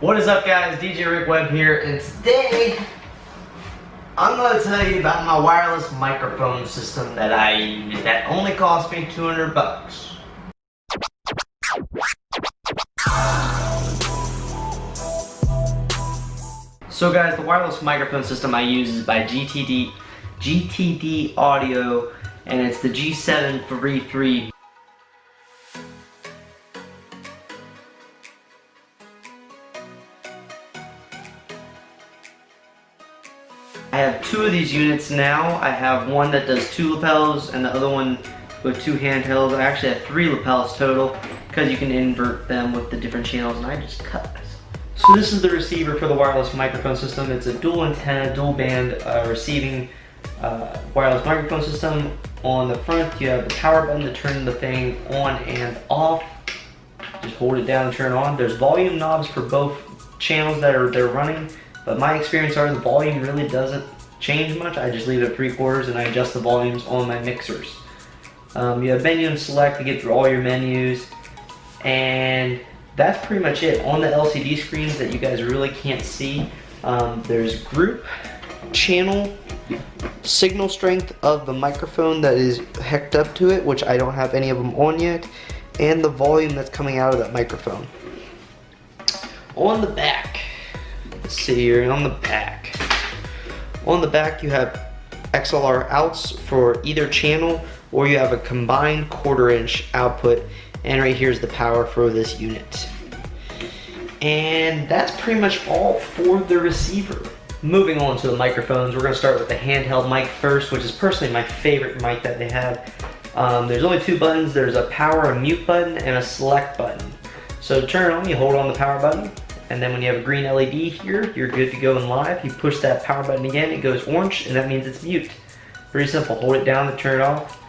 What is up, guys? DJ Rick Webb here, and today I'm going to tell you about my wireless microphone system that I use that only cost me 200 bucks. So guys, the wireless microphone system I use is by GTD-Audio, and it's the G733. I have two of these units now. I have one that does 2 lapels and the other one with 2 handhelds. I actually have 3 lapels total because you can invert them with the different channels, and I just cut this. So this is the receiver for the wireless microphone system. It's a dual antenna, dual band receiving wireless microphone system. On the front you have the power button to turn the thing on and off. Just hold it down and turn it on. There's volume knobs for both channels that they're running. But my experience are the volume really doesn't change much. I just leave it at 3/4 and I adjust the volumes on my mixers. You have menu and select to get through all your menus, and that's pretty much it. On the LCD screens that you guys really can't see, there's group, channel, signal strength of the microphone that is hooked up to it, which I don't have any of them on yet, and the volume that's coming out of that microphone. On the back, let's see here, on the back you have XLR outs for either channel, or you have a combined 1/4 inch output, and right here's the power for this unit. And that's pretty much all for the receiver. Moving on to the microphones, we're going to start with the handheld mic first, which is personally my favorite mic that they have. There's only 2 buttons. There's a power and mute button and a select button. So to turn it on, you hold on the power button, and then when you have a green LED here, you're good to go in live. You push that power button again, it goes orange, and that means it's mute. Pretty simple. Hold it down to turn it off,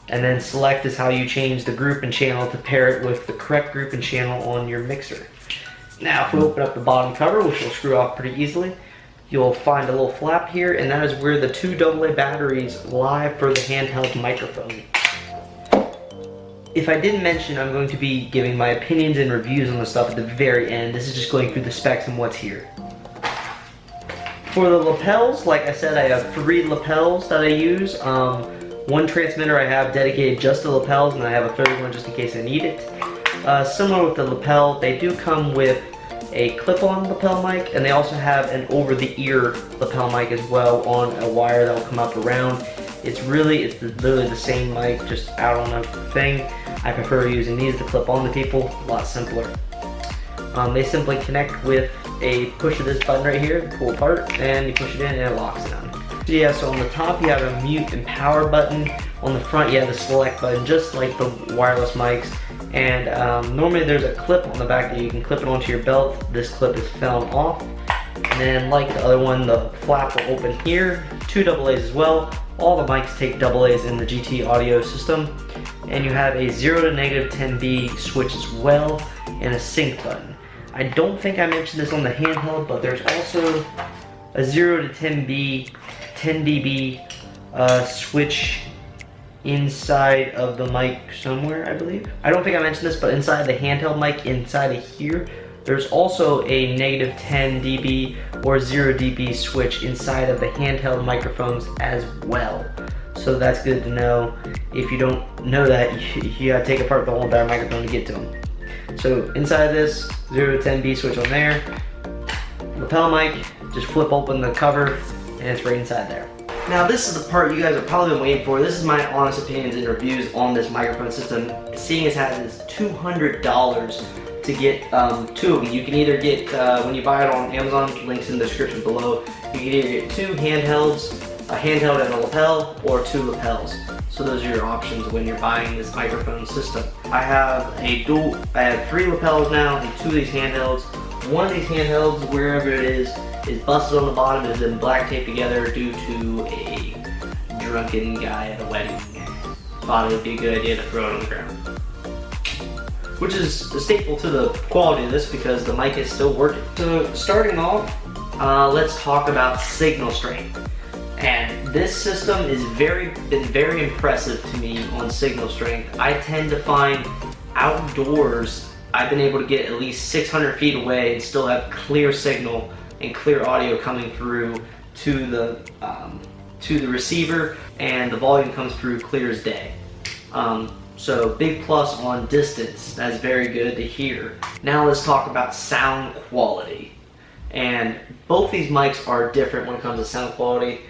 and then select is how you change the group and channel to pair it with the correct group and channel on your mixer. Now if we open up the bottom cover, which will screw off pretty easily, you'll find a little flap here, and that is where the 2 AA batteries lie for the handheld microphone. If I didn't mention, I'm going to be giving my opinions and reviews on the stuff at the very end. This is just going through the specs and what's here. For the lapels, like I said, I have 3 lapels that I use. One transmitter I have dedicated just to lapels, and I have a 3rd one just in case I need it. Similar with the lapel, they do come with a clip-on lapel mic, and they also have an over-the-ear lapel mic as well on a wire that will come up around. It's literally the same mic, just out on a thing. I prefer using these to clip on to people, a lot simpler. They simply connect with a push of this button right here, pull apart, and you push it in and it locks it on. So yeah, so on the top you have a mute and power button. On the front you have a select button, just like the wireless mics. And normally there's a clip on the back that you can clip it onto your belt. This clip is found off. And then like the other one, the flap will open here. 2 AA's as well. All the mics take AA's in the GTDaudio system. And you have a 0 to -10 dB switch as well, and a sync button. I don't think I mentioned this on the handheld, but there's also a 0 to 10 dB switch inside of the mic somewhere, I believe. I don't think I mentioned this, but inside the handheld mic, inside of here, there's also a -10 dB or 0 dB switch inside of the handheld microphones as well. So that's good to know. If you don't know that, you gotta take apart the whole entire microphone to get to them. So inside of this, 0 to 10 dB switch on there. Lapel mic, just flip open the cover, and it's right inside there. Now this is the part you guys are probably been waiting for. This is my honest opinions and reviews on this microphone system. Seeing as how it is $200 to get 2 of them. You can either get, when you buy it on Amazon, links in the description below, you can either get 2 handhelds, a handheld and a lapel, or 2 lapels. So those are your options when you're buying this microphone system. I have 3 lapels now and 2 of these handhelds. One of these handhelds, wherever it is busted on the bottom and has been black taped together due to a drunken guy at a wedding. Thought it would be a good idea to throw it on the ground. Which is a staple to the quality of this because the mic is still working. So starting off, let's talk about signal strength. And this system has been very impressive to me on signal strength. I tend to find outdoors I've been able to get at least 600 feet away and still have clear signal and clear audio coming through to the receiver, and the volume comes through clear as day. So big plus on distance. That's very good to hear. Now let's talk about sound quality. And both these mics are different when it comes to sound quality.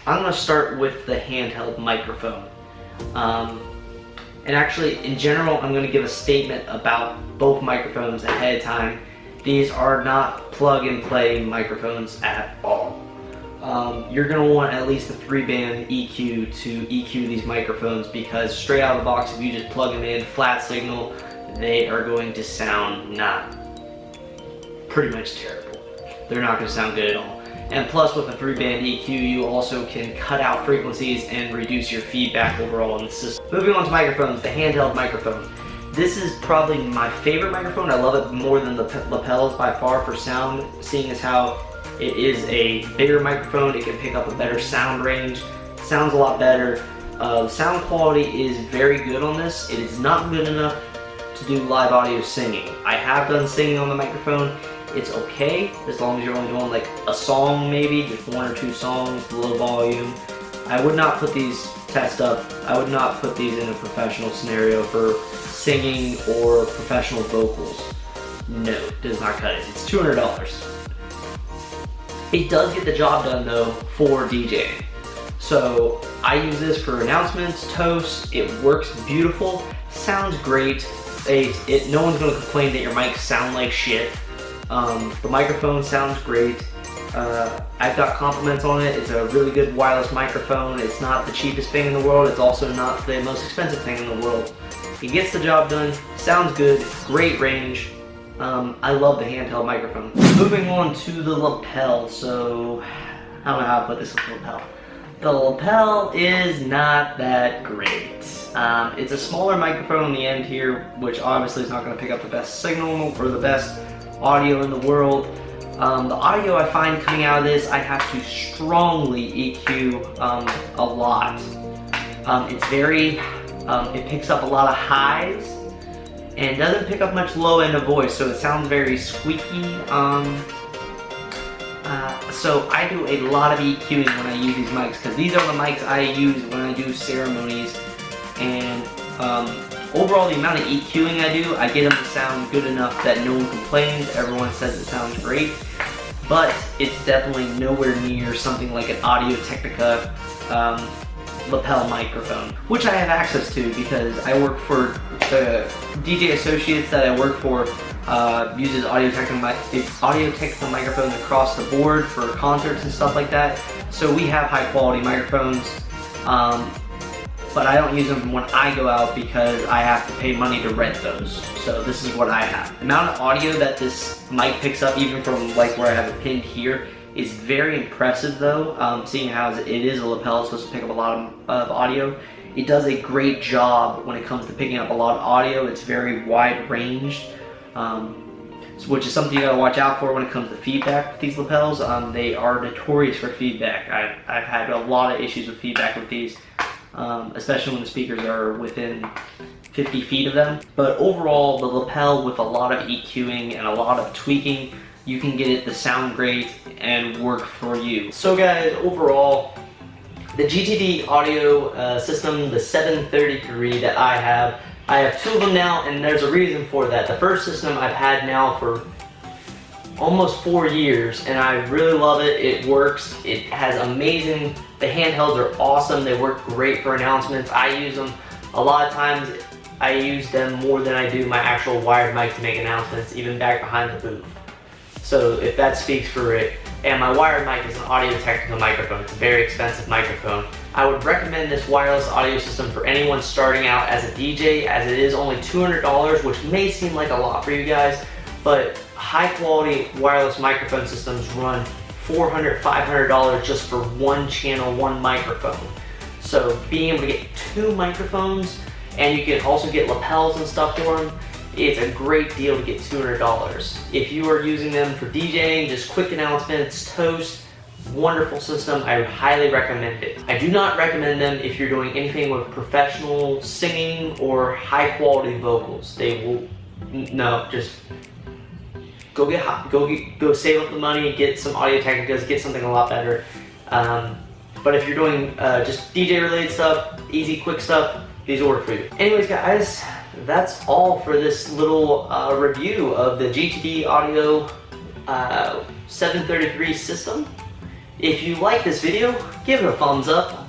I'm going to start with the handheld microphone. And actually, in general, I'm going to give a statement about both microphones ahead of time. These are not plug-and-play microphones at all. You're going to want at least a 3-band EQ to EQ these microphones, because straight out of the box, if you just plug them in, flat signal, they are going to sound pretty much terrible. They're not going to sound good at all. And plus, with a 3-band EQ, you also can cut out frequencies and reduce your feedback overall in the system. Moving on to microphones, the handheld microphone. This is probably my favorite microphone. I love it more than the lapels by far for sound, seeing as how it is a bigger microphone. It can pick up a better sound range. Sounds a lot better. Sound quality is very good on this. It is not good enough to do live audio singing. I have done singing on the microphone. It's okay as long as you're only doing like a song, maybe just 1 or 2 songs, low volume. I would not put these I would not put these in a professional scenario for singing or professional vocals. No, it does not cut it. It's $200. It does get the job done though for DJing. So I use this for announcements, toasts. It works beautiful, sounds great. No one's gonna complain that your mics sound like shit. The microphone sounds great. I've got compliments on it. It's a really good wireless microphone. It's not the cheapest thing in the world. It's also not the most expensive thing in the world. It gets the job done, sounds good, great range. I love the handheld microphone. Moving on to the lapel. So, I don't know how to put this with the lapel. The lapel is not that great. It's a smaller microphone on the end here, which obviously is not going to pick up the best signal or the best audio in the world. The audio I find coming out of this, I have to strongly EQ a lot. It picks up a lot of highs and doesn't pick up much low end of voice, so it sounds very squeaky. So I do a lot of EQing when I use these mics, because these are the mics I use when I do ceremonies, and overall, the amount of EQing I do, I get them to sound good enough that no one complains. Everyone says it sounds great, but it's definitely nowhere near something like an Audio Technica lapel microphone, which I have access to because I work for the DJ associates that I work for. Uses Audio Technica microphones across the board for concerts and stuff like that. So we have high quality microphones. But I don't use them when I go out because I have to pay money to rent those. So this is what I have. The amount of audio that this mic picks up, even from like where I have it pinned here, is very impressive though. Seeing how it is a lapel, it's supposed to pick up a lot of audio. It does a great job when it comes to picking up a lot of audio. It's very wide ranged, which is something you gotta watch out for when it comes to feedback with these lapels. They are notorious for feedback. I've had a lot of issues with feedback with these. Especially when the speakers are within 50 feet of them. But overall, the lapel, with a lot of EQing and a lot of tweaking, you can get it to sound great and work for you. So guys, overall, the GTD-Audio system, the 733 that I have 2 of them now, and there's a reason for that. The first system I've had now for almost 4 years, and I really love it. It works. It has amazing. The handhelds are awesome. They work great for announcements. I use them a lot of times. I use them more than I do my actual wired mic to make announcements, even back behind the booth. So if that speaks for it. And my wired mic is an Audio Technica microphone. It's a very expensive microphone. I would recommend this wireless audio system for anyone starting out as a DJ, as it is only $200, which may seem like a lot for you guys, but high quality wireless microphone systems run $400, $500 just for one channel, one microphone. So being able to get 2 microphones, and you can also get lapels and stuff for them, it's a great deal to get $200. If you are using them for DJing, just quick announcements, toast, wonderful system. I highly recommend it. I do not recommend them if you're doing anything with professional singing or high quality vocals. They will No, just go save up the money, get some Audio Technicas, get something a lot better. But if you're doing just DJ related stuff, easy, quick stuff, these will work for you. Anyways, guys, that's all for this little review of the GTD-Audio 733 system. If you like this video, give it a thumbs up.